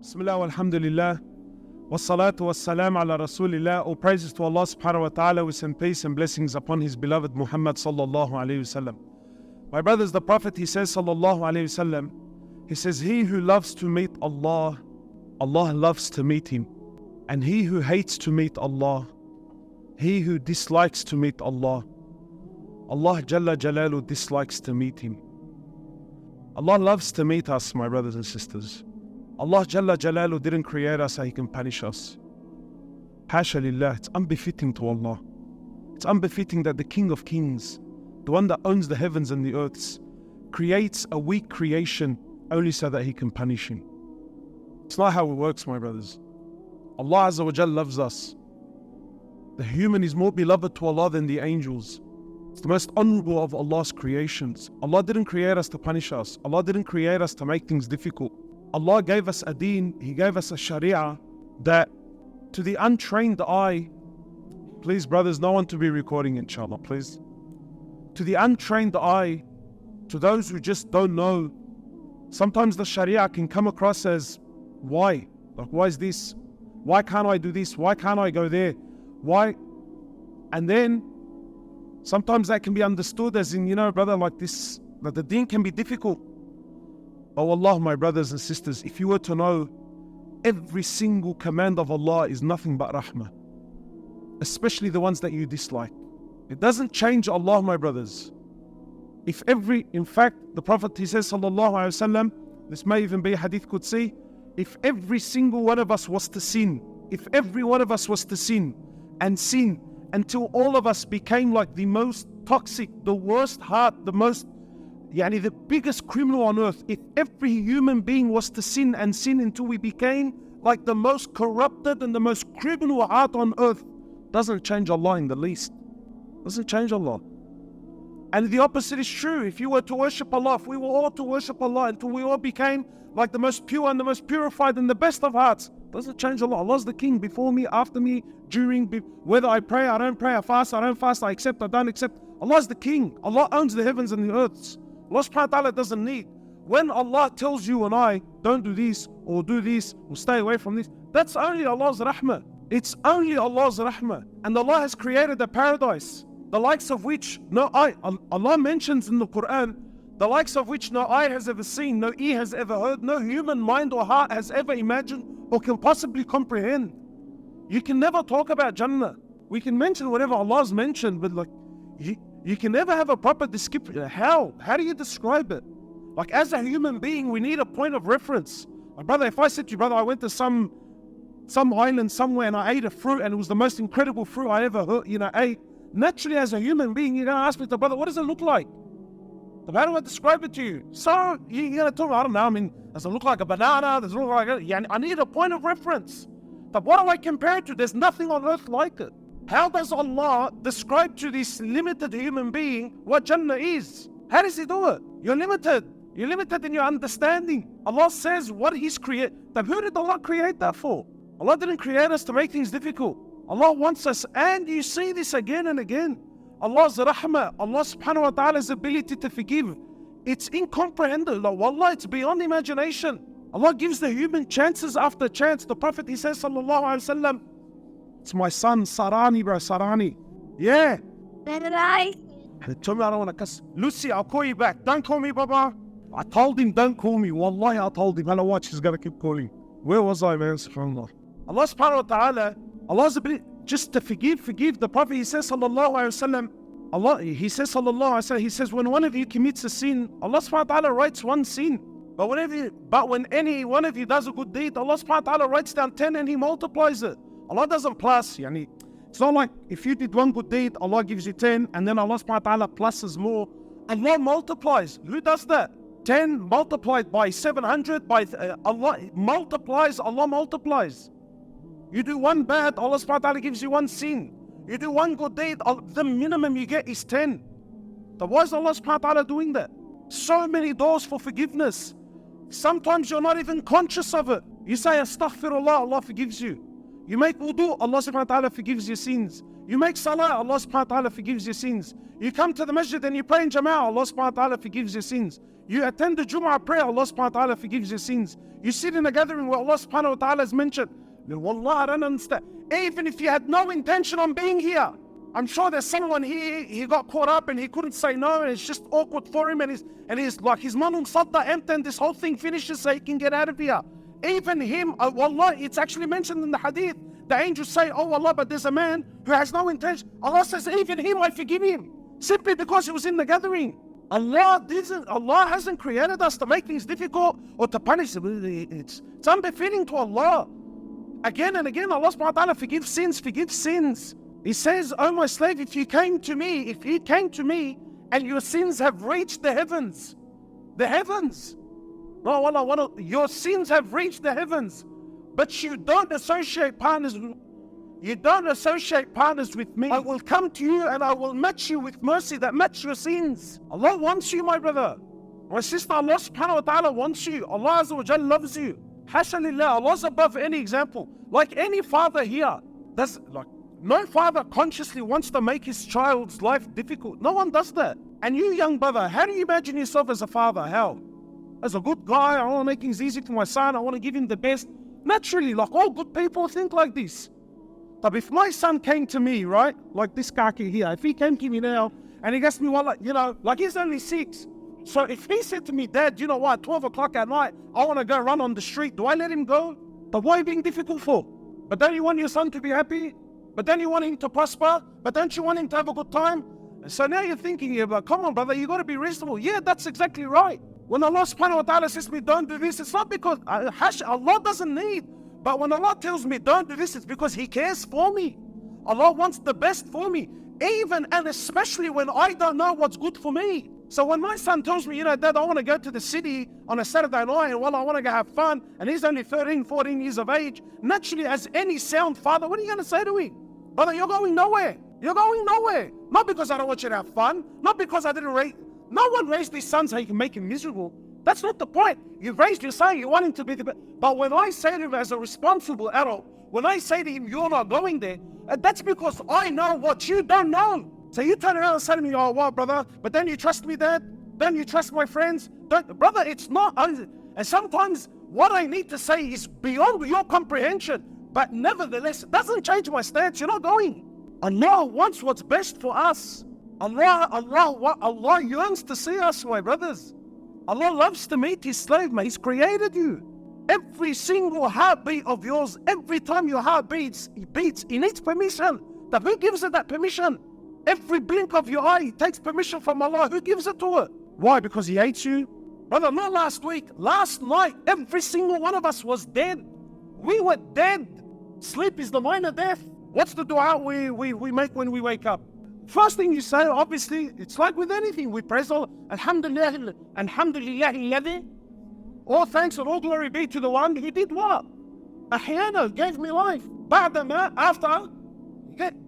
Bismillah walhamdulillah. Wassalatu wassalam ala rasulillah. All praises to Allah subhanahu wa ta'ala. We send peace and blessings upon his beloved Muhammad sallallahu alayhi wasallam. My brothers, the Prophet, he says sallallahu alayhi wasallam, he says, he who loves to meet Allah, Allah loves to meet him. And he who hates to meet Allah, he who dislikes to meet Allah, Allah Jalla Jalalu dislikes to meet him. Allah loves to meet us, my brothers and sisters. Allah Jalla Jalalu didn't create us so he can punish us. Hasha lillah, it's unbefitting to Allah. It's unbefitting that the King of Kings, the one that owns the heavens and the earths, creates a weak creation only so that he can punish him. It's not how it works, my brothers. Allah Azza wa Jal loves us. The human is more beloved to Allah than the angels. It's the most honorable of Allah's creations. Allah didn't create us to punish us. Allah didn't create us to make things difficult. Allah gave us a deen, He gave us a sharia that to the untrained eye, please brothers, no one to be recording inshallah, please. To the untrained eye, to those who just don't know, sometimes the sharia can come across as, why? Like, why is this? Why can't I do this? Why can't I go there? Why? And then, sometimes that can be understood as in, brother, like this, that the deen can be difficult. Oh Allah, my brothers and sisters, if you were to know, every single command of Allah is nothing but rahmah. Especially the ones that you dislike. It doesn't change Allah, my brothers. In fact, the Prophet, he says, sallallahu alayhi wa sallam, this may even be a hadith Qudsi, if every single one of us was to sin, if every one of us was to sin until all of us became like the most toxic, the worst heart, the biggest criminal on earth, if every human being was to sin until we became like the most corrupted and the most criminal heart on earth, doesn't change Allah in the least. Doesn't change Allah. And the opposite is true. If you were to worship Allah, if we were all to worship Allah until we all became like the most pure and the most purified and the best of hearts, doesn't change Allah. Allah's the King before me, after me, during, whether I pray, I don't pray, I fast, I don't fast, I accept, I don't accept. Allah's the King. Allah owns the heavens and the earths. Allah subhanahu wa ta'ala doesn't need. When Allah tells you and I, don't do this, or do this, or stay away from this, that's only Allah's rahmah. It's only Allah's rahmah. And Allah has created a paradise, the likes of which Allah mentions in the Quran, the likes of which no eye has ever seen, no ear has ever heard, no human mind or heart has ever imagined or can possibly comprehend. You can never talk about Jannah. We can mention whatever Allah's mentioned, but you can never have a proper description. How? How do you describe it? Like, as a human being, we need a point of reference. My brother, if I said to you, brother, I went to some island somewhere and I ate a fruit and it was the most incredible fruit I ever ate. Naturally, as a human being, you're going to ask me, brother, what does it look like? How do I describe it to you? So, you're going to tell me, I don't know, does it look like a banana? Does it look like I need a point of reference. But what do I compare it to? There's nothing on earth like it. How does Allah describe to this limited human being what Jannah is? How does He do it? You're limited. You're limited in your understanding. Allah says what He's created. Then who did Allah create that for? Allah didn't create us to make things difficult. Allah wants us, and you see this again and again. Allah's rahmah, Allah subhanahu wa ta'ala's ability to forgive, it's incomprehensible. Wallah, it's beyond imagination. Allah gives the human chances after chance. The Prophet, he says, sallallahu alayhi wa sallam, it's my son, Sarani, bro, Sarani. Yeah. He told me I don't want to cuss. Lucy, I'll call you back. Don't call me, Baba. I told him, don't call me. Wallahi, I told him. Hello, watch, he's going to keep calling. Where was I, man? SubhanAllah. Allah subhanahu wa ta'ala, Allah's ability just to forgive. The Prophet, he says, sallallahu alayhi wa sallam, he says, sallallahu alayhi wa sallam, he says, when one of you commits a sin, Allah subhanahu wa ta'ala writes one sin. But when any one of you does a good deed, Allah subhanahu wa ta'ala writes down 10 and He multiplies it. Allah doesn't plus. It's not like if you did one good deed, Allah gives you 10, and then Allah subhanahu wa ta'ala pluses more. Allah multiplies. Who does that? 10 multiplied by 700, Allah multiplies. You do one bad, Allah subhanahu wa ta'ala gives you one sin. You do one good deed, the minimum you get is 10. So why is Allah subhanahu wa ta'ala doing that? So many doors for forgiveness. Sometimes you're not even conscious of it. You say astaghfirullah, Allah forgives you. You make wudu, Allah subhanahu wa ta'ala forgives your sins. You make salah, Allah subhanahu wa ta'ala forgives your sins. You come to the masjid and you pray in jama'ah, Allah subhanahu wa ta'ala forgives your sins. You attend the Jumu'ah prayer, Allah subhanahu wa ta'ala forgives your sins. You sit in a gathering where Allah subhanahu wa ta'ala has mentioned. Wallah, I don't understand. Even if you had no intention on being here, I'm sure there's someone here, he got caught up and he couldn't say no, and it's just awkward for him, and he's like, his manum sadda empty, and this whole thing finishes so he can get out of here. Even him, wallah, it's actually mentioned in the hadith. The angels say, oh Allah, but there's a man who has no intention. Allah says, even him, I forgive him. Simply because he was in the gathering. Allah hasn't created us to make things difficult or to punish. It's unbefitting to Allah. Again and again, Allah subhanahu wa ta'ala forgives sins. He says, oh my slave, if you came to me and your sins have reached the heavens, no, Allah, your sins have reached the heavens, but you don't associate partners with me, I will come to you and I will match you with mercy that match your sins. Allah wants you, my brother. My sister, Allah subhanahu wa ta'ala wants you. Allah Azza wa Jal loves you. Hasha lillah, Allah's above any example. Like any father here, no father consciously wants to make his child's life difficult. No one does that. And you, young brother, how do you imagine yourself as a father? How? As a good guy, I want to make things easy for my son, I want to give him the best. Naturally, like all good people think like this. But if my son came to me, right, like this kaki here, if he came to me now and he asked me, well, like he's only 6. So if he said to me, Dad, you know what, 12 o'clock at night, I want to go run on the street, do I let him go? But why are you being difficult for? But don't you want your son to be happy? But then you want him to prosper? But don't you want him to have a good time? And so now you're thinking here, but come on, brother, you got to be reasonable. Yeah, that's exactly right. When Allah subhanahu wa ta'ala says to me, don't do this, it's not because Allah doesn't need. But when Allah tells me don't do this, it's because He cares for me. Allah wants the best for me. Even and especially when I don't know what's good for me. So when my son tells me, Dad, I want to go to the city on a Saturday night, and I want to go have fun, and he's only 13, 14 years of age, naturally as any sound father, what are you going to say to him? Brother, you're going nowhere. You're going nowhere. Not because I don't want you to have fun, not because I didn't raise. No one raised his son so he can make him miserable. That's not the point. You've raised your son, you want him to be the best. But when I say to him as a responsible adult, when I say to him, you're not going there, that's because I know what you don't know. So you turn around and say to me, oh, wow, brother, but then you trust me, Dad? Then you trust my friends? Brother, it's not. And sometimes what I need to say is beyond your comprehension. But nevertheless, it doesn't change my stance. You're not going. Allah wants what's best for us. Allah yearns to see us, my brothers. Allah loves to meet His slave, man. He's created you. Every single heartbeat of yours, every time your heart beats, it needs permission. But who gives it that permission? Every blink of your eye takes permission from Allah. Who gives it to it? Why? Because He hates you? Brother, not last week. Last night, every single one of us was dead. We were dead. Sleep is the minor death. What's the dua we make when we wake up? First thing you say, obviously, it's like with anything. We praise Allah. Alhamdulillah, alhamdulillah, all thanks and all glory be to the one who did what? Ahyana, gave me life. Ba'dama, after.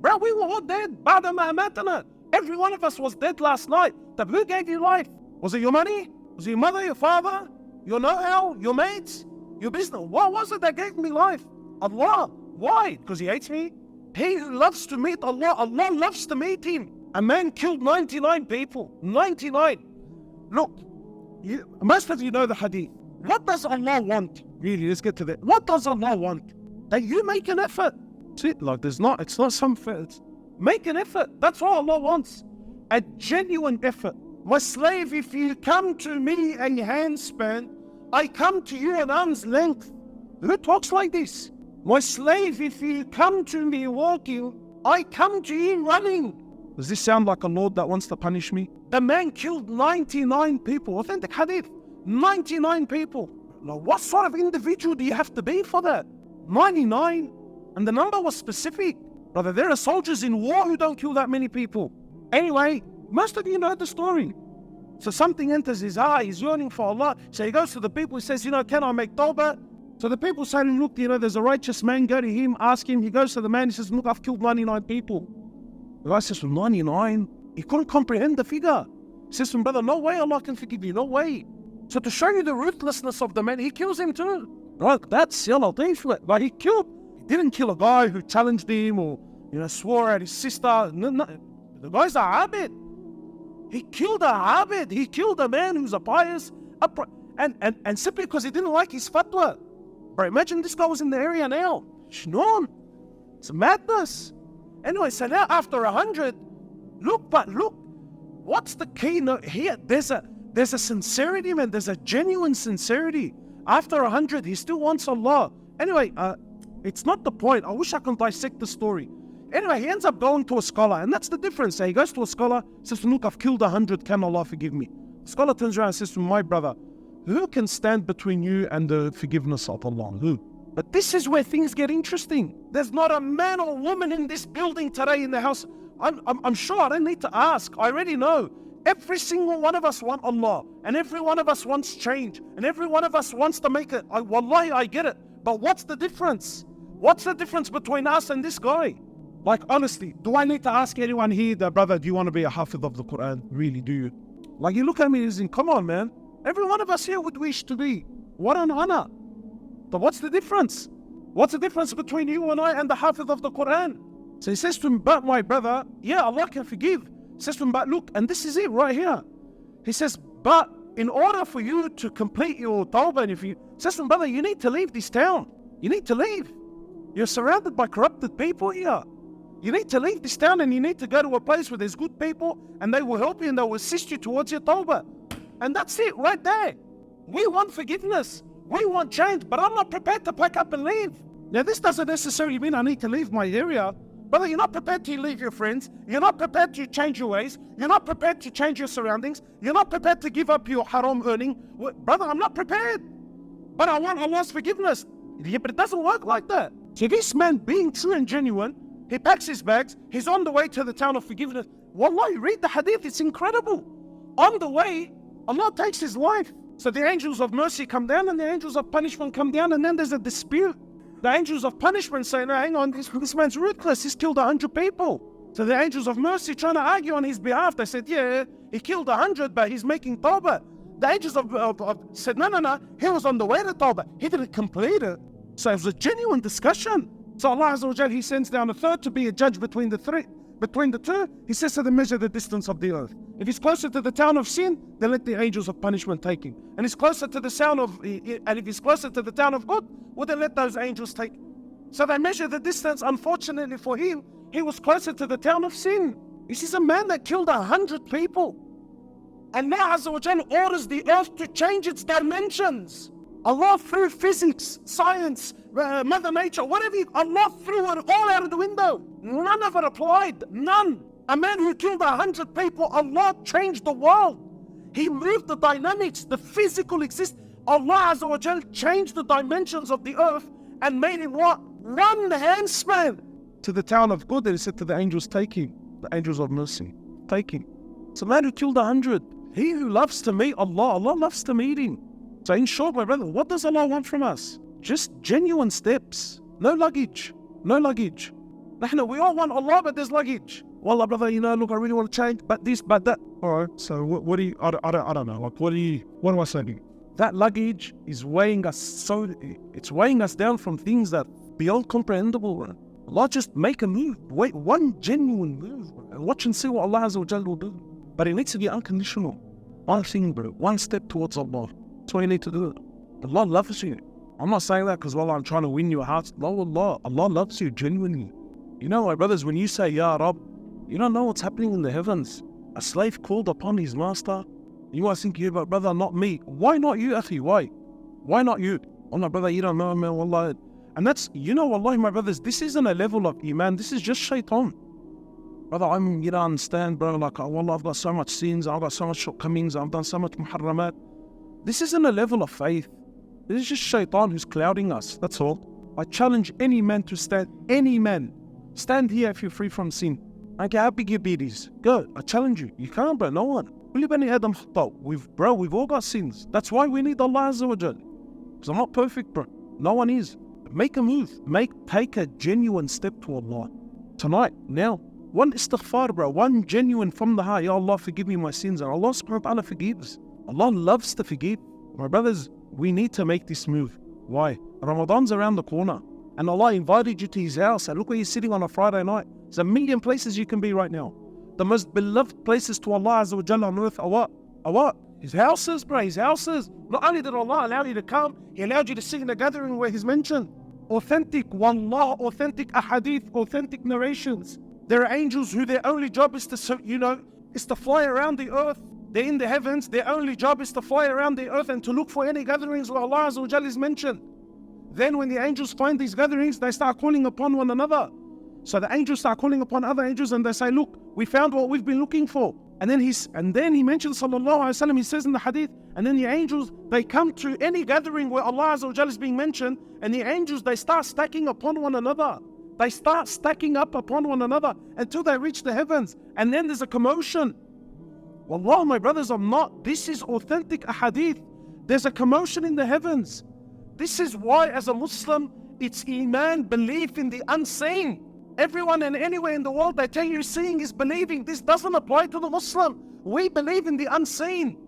Bro, we were all dead. Ba'dama amatana. Every one of us was dead last night. But who gave you life? Was it your money? Was it your mother, your father, your know-how, your mates, your business? What was it that gave me life? Allah. Why? Because He hates me? He who loves to meet Allah, Allah loves to meet him. A man killed 99 people. 99. Look, most of you know the hadith. What does Allah want? Really, let's get to that. What does Allah want? That you make an effort. See, like it's not some effort. Make an effort. That's what Allah wants. A genuine effort. My slave, if you come to me a handspan, I come to you an arm's length. Who talks like this? My slave, if you come to me walking, I come to you running. Does this sound like a Lord that wants to punish me? The man killed 99 people. Authentic hadith. 99 people. Now, what sort of individual do you have to be for that? 99. And the number was specific. Brother, there are soldiers in war who don't kill that many people. Anyway, most of you know the story. So something enters his eye. He's yearning for Allah. So he goes to the people. He says, can I make tawbah? So the people say to him, look, there's a righteous man. Go to him, ask him. He goes to the man. He says, look, I've killed 99 people. The guy says, well, 99? He couldn't comprehend the figure. He says to him, brother, no way Allah can forgive you. No way. So to show you the ruthlessness of the man, he kills him too. Right? That's latif. But he didn't kill a guy who challenged him or, swore at his sister. No. The guy's a abid. He killed a abid. He killed a man who's a pious, and simply because he didn't like his fatwa. Bro, imagine this guy was in the area now. Shnoon. It's madness. Anyway, so now after 100, look, what's the key note here? There's a sincerity, man. There's a genuine sincerity. After 100, he still wants Allah. Anyway, it's not the point. I wish I could dissect the story. Anyway, he ends up going to a scholar, and that's the difference. So he goes to a scholar, says, look, I've killed 100. Can Allah forgive me? The scholar turns around and says to my brother, who can stand between you and the forgiveness of Allah? Who? But this is where things get interesting. There's not a man or woman in this building today in the house. I'm sure I don't need to ask. I already know. Every single one of us want Allah. And every one of us wants change. And every one of us wants to make it. Wallahi, I get it. But what's the difference? What's the difference between us and this guy? Like, honestly, do I need to ask anyone here that, brother, do you want to be a hafiz of the Quran? Really, do you? Like, you look at me and say, come on, man. Every one of us here would wish to be. What an honor. But what's the difference? What's the difference between you and I and the hafiz of the Quran? So he says to him, but my brother, yeah, Allah can forgive. He says to him, but look, and this is it right here. He says, but in order for you to complete your tawbah, and he says to him, brother, you need to leave this town. You need to leave. You're surrounded by corrupted people here. You need to leave this town and you need to go to a place where there's good people and they will help you and they will assist you towards your tawbah. And that's it right there. We want forgiveness. We want change, but I'm not prepared to pack up and leave. Now, this doesn't necessarily mean I need to leave my area. Brother, you're not prepared to leave your friends. You're not prepared to change your ways. You're not prepared to change your surroundings. You're not prepared to give up your haram earning. Brother, I'm not prepared. But I want Allah's forgiveness. Yeah, but it doesn't work like that. So this man, being true and genuine, he packs his bags. He's on the way to the town of forgiveness. Wallahi, read the hadith. It's incredible. On the way, Allah takes his life. So the angels of mercy come down and the angels of punishment come down, and then there's a dispute. The angels of punishment say, no, hang on, this man's ruthless. He's killed 100 people. So the angels of mercy trying to argue on his behalf. They said, yeah, he killed 100, but he's making tawbah. The angels said, no, he was on the way to tawbah. He didn't complete it. So it was a genuine discussion. So Allah Azza wa Jal, He sends down a third to be a judge between the two. He says to them, measure the distance of the earth. If he's closer to the town of sin, then let the angels of punishment take him. And he's closer to the and if he's closer to the town of good, well, then let those angels take him. So they measure the distance. Unfortunately for him, he was closer to the town of sin. This is a man that killed 100 people. And now Azza wa Jal orders the earth to change its dimensions. Allah threw physics, science, Mother Nature, whatever, Allah threw it all out of the window. None of it applied. None. A man who killed 100 people, Allah changed the world. He moved the dynamics, the physical existence. Allah Azza wa Jal changed the dimensions of the earth and made him what? One handspan. To the town of good, he said to the angels, take him. The angels of mercy, take him. It's a man who killed 100. He who loves to meet Allah, Allah loves to meet him. So in short, my brother, what does Allah want from us? Just genuine steps. No luggage. No luggage. We all want Allah, but there's luggage. Wallah, brother, look, I really want to change, but this, but that. All right, so what do you, I don't know. Like, what do I say? That luggage is weighing us it's weighing us down from things that beyond comprehensible. Allah, just make a move. Wait, one genuine move. And watch and see what Allah Azza wa Jalla will do. But it needs to be unconditional. One thing, bro. One step towards Allah. That's what you need to do. Allah loves you. I'm not saying that because, I'm trying to win your heart. No, Allah loves you genuinely. My brothers, when you say, Ya Rab, you don't know what's happening in the heavens. A slave called upon his master. You might think, but brother, not me. Why not you, Akhi? Why? Why not you? Oh, no, brother, you don't know, man, wallah. And that's, wallahi, my brothers, this isn't a level of iman. This is just shaitan. Brother, you don't understand, bro. Like, wallah, I've got so much sins. I've got so much shortcomings. I've done so much muharramat. This isn't a level of faith. This is just shaitan who's clouding us. That's all. I challenge any man to stand. Any man. Stand here if you're free from sin. I don't care how big your beard is. Go. I challenge you. You can't, bro. No one. We've all got sins. That's why we need Allah Azza wa Jal. Because I'm not perfect, bro. No one is. Make a move. Take a genuine step to Allah. Tonight, now. One istighfar, bro. One genuine from the heart. Ya Allah, forgive me my sins. And Allah subhanahu wa ta'ala forgives. Allah loves to forgive. My brothers, we need to make this move. Why? Ramadan's around the corner. and Allah invited you to His house, and look where you're sitting on a Friday night. There's a million places you can be right now. The most beloved places to Allah Azza wa Jalla on earth are what? Are what? His houses, bro, His houses. Not only did Allah allow you to come, He allowed you to sit in a gathering where He's mentioned. Authentic wallah, authentic ahadith, authentic narrations. There are angels who their only job is to, is to fly around the earth. They're in the heavens. Their only job is to fly around the earth and to look for any gatherings where Allah Azza wa Jalla is mentioned. Then when the angels find these gatherings, they start calling upon one another. So the angels start calling upon other angels and they say, look, we found what we've been looking for. And then he mentions, sallallahu alaihi wasallam, he says in the hadith, and then the angels, they come to any gathering where Allah Azza wa Jalla is being mentioned, and the angels, they start stacking upon one another. They start stacking up upon one another until they reach the heavens. And then there's a commotion. Wallah, my brothers, this is authentic ahadith. There's a commotion in the heavens. This is why, as a Muslim, it's iman, belief in the unseen. Everyone and anywhere in the world, they tell you seeing is believing. This doesn't apply to the Muslim. We believe in the unseen.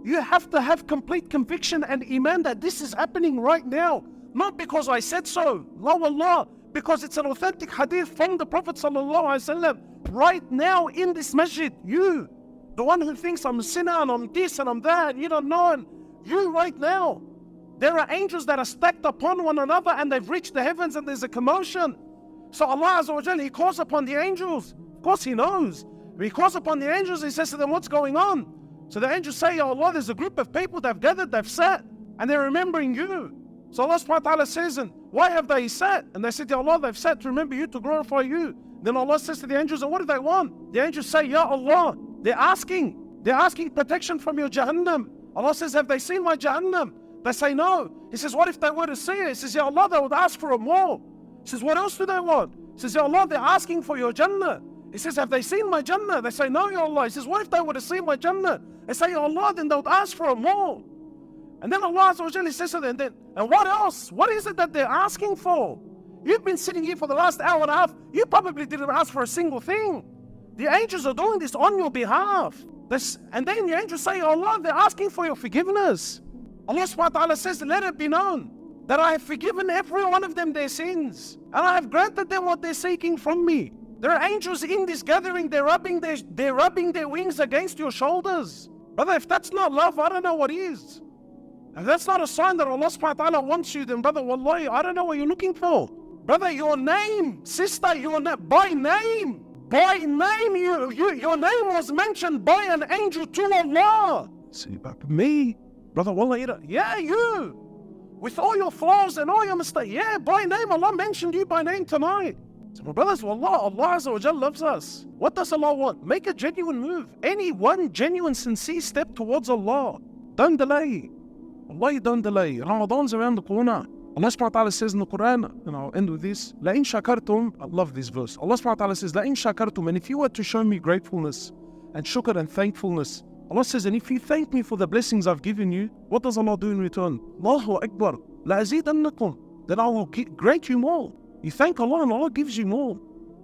You have to have complete conviction and iman that this is happening right now. Not because I said so, la wallah, because it's an authentic hadith from the Prophet ﷺ. Right now in this masjid, you, the one who thinks I'm a sinner and I'm this and I'm that, you don't know, and you right now. There are angels that are stacked upon one another and they've reached the heavens and there's a commotion. So Allah Azza wa Jalla, He calls upon the angels. Of course He knows. He calls upon the angels, He says to them, what's going on? So the angels say, Ya Allah, there's a group of people that have gathered, they've sat, and they're remembering you. So Allah subhanahu wa ta'ala says, and why have they sat? And they said, Ya Allah, they've sat to remember you, to glorify you. Then Allah says to the angels, and what do they want? The angels say, Ya Allah, they're asking protection from your Jahannam. Allah says, have they seen my Jahannam? They say no. He says, what if they were to see it? He says, Ya Allah, they would ask for a more. He says, what else do they want? He says, Ya Allah, they're asking for your Jannah. He says, have they seen my Jannah? They say, no, Ya Allah. He says, what if they were to see my Jannah? They say, Ya Allah, then they would ask for a more. And then Allah Azza wa Jalla says to them, and what else? What is it that they're asking for? You've been sitting here for the last hour and a half. You probably didn't ask for a single thing. The angels are doing this on your behalf. And then the angels say, Ya Allah, they're asking for your forgiveness. Allah subhanahu wa ta'ala says, let it be known that I have forgiven every one of them their sins, and I have granted them what they're seeking from me. There are angels in this gathering, they're rubbing their wings against your shoulders. Brother, if that's not love, I don't know what is. If that's not a sign that Allah subhanahu wa ta'ala wants you, then brother, wallahi, I don't know what you're looking for. Brother, your name, sister, by name, your name was mentioned by an angel to Allah. See, me? Brother, wallahi, yeah, you. With all your flaws and all your mistakes. Yeah, by name, Allah mentioned you by name tonight. So my brothers, wallah, Allah Azza wa Jalla loves us. What does Allah want? Make a genuine move. Any one genuine, sincere step towards Allah. Don't delay. Wallahi, don't delay. Ramadan's around the corner. Allah subhanahu wa ta'ala says in the Quran, and I'll end with this, لَإِن شَكَرْتُمْ, I love this verse. Allah subhanahu wa ta'ala says, لَإِن شَكَرْتُمْ, and if you were to show me gratefulness and shukr and thankfulness, Allah says, and if you thank me for the blessings I've given you, what does Allah do in return? Allahu Akbar, لَأَزِيدَنَّكُمْ, then I will grant you more. You thank Allah and Allah gives you more.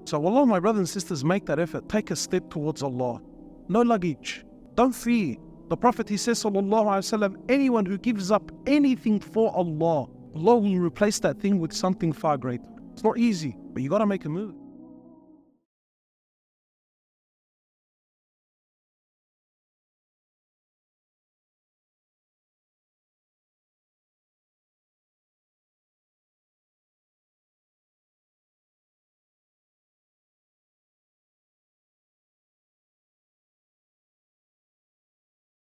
So Allah, my brothers and sisters, make that effort. Take a step towards Allah. No luggage. Don't fear. The Prophet, he says, sallallahu alaihi wasallam, anyone who gives up anything for Allah, Allah will replace that thing with something far greater. It's not easy, but you got to make a move.